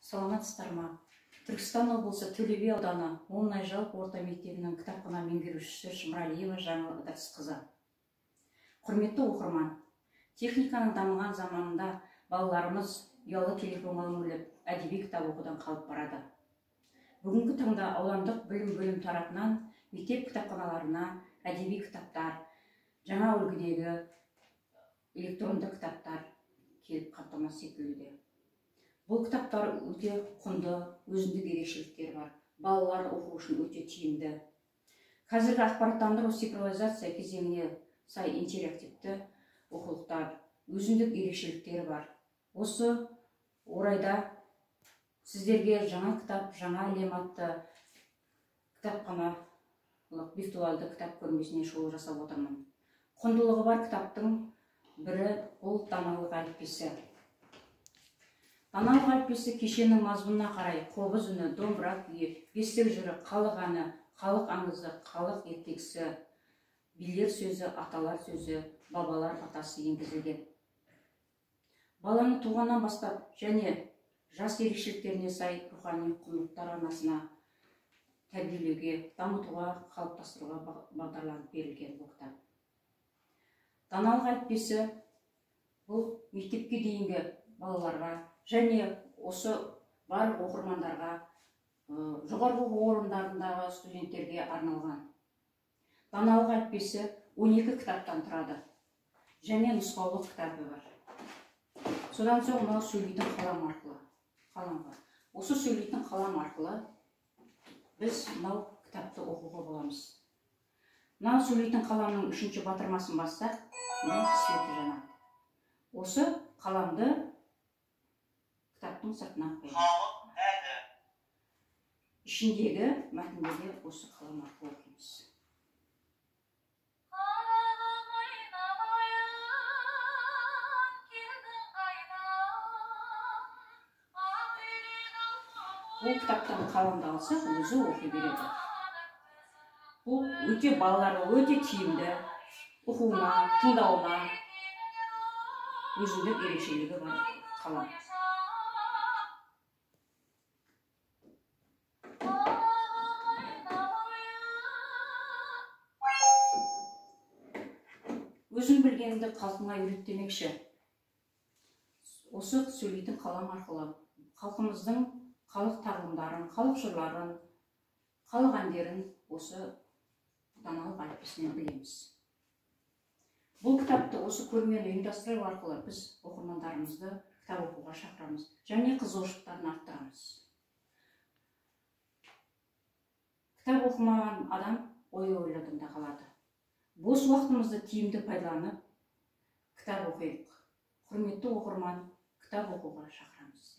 Саламатсыздар ма? Түркістан облысы Төле би ауданы Молнай жалпы орта мектебінің кітапхана меңгерушісі Шымралиева Жаңыл Ыдырысқызы. Құрметті оқырман, техниканың дамыған заманында балаларымыз ұялы телефонға үңіліп, әдеби кітап оқудан қалып барады. Бүгінгі таңда аудандық білім бөлім тарапынан мектеп кітапханаларына әдеби кітаптар, жаңа үлгідегі электронды кітаптар келіп қамтамасыз етілуде. Бұл кітаптар өте құнды, өзіндік ерекшеліктері бар. Балалар оқу үшін өте тиімді. Қазіргі ақпараттандыру цифровизация кезеңіне сай интерактивті оқулықтар, өзіндік ерекшеліктері бар. Осы орайда сіздерге жаңа кітап, жаңа әлем атты кітапханалық виртуалды кітап көрмесіне шолу жасап отырмын. Құндылығы бар кітаптың бірі ол даналық әліппесі. Даналық әліппесі кешеннің мазмұнына қарай қобыз үні, домбыра күйі, бестік жыры, халық әні, халық аңызы, халық ертегісі, билер сөзі, аталар сөзі, бабалар батасы енгізілген. Баланы туғаннан бастап және жас ерекшеліктеріне сай рухани құндылықтар арнасына тәрбиелеуге, дамытуға, қалыптастыруға бағдарланып берілген бұл кітап. Даналық әліппесі бұл мектепке дейінгі балаларға және осы барлық оқырмандарға, жоғарғы оқу орындарындағы студенттерге арналған. Даналық әліппесі 12 кітаптан тұрады және нұсқаулық кітабы бар. Содан соң мынау сөйлейтін қалам бар. Осы сөйлейтін қалам арқылы біз мынау кітапты оқуға боламыз. Мынау сөйлейтін қаламның 3-ші батырмасын бассақ, мынау светі жанады. Осы қаламды кітаптың сыртына қоямыз. Ішіндегі мәтіндерге осы қалам арқылы оқимыз. Бұл кітаптан қаламды алсақ, өзі оқи береді. Бұл өте балаларға өте тиімді, оқуына, тыңдауына өзіндік ерекшелігі бар қалам. Өзің білгеніңді халқыңа үйрет демекші. Осы сөйлейтін қалам арқылы халқымыздың халық тағылымдарын, халық жырларын, халық әндерін осы даналық әліппесінен білеміз. Бұл кітапты осы көрмені ұйымдастыру арқылы біз оқырмандарымызды кітап оқуға шақырамыз және қызығушылықтарын арттырамыз. Кітап оқымаған адам ой-ойларында қалады. Бос уақытымызды тиімді пайдаланып, кітап оқиық. Құрметті оқырман, кітап оқуға шақырамыз.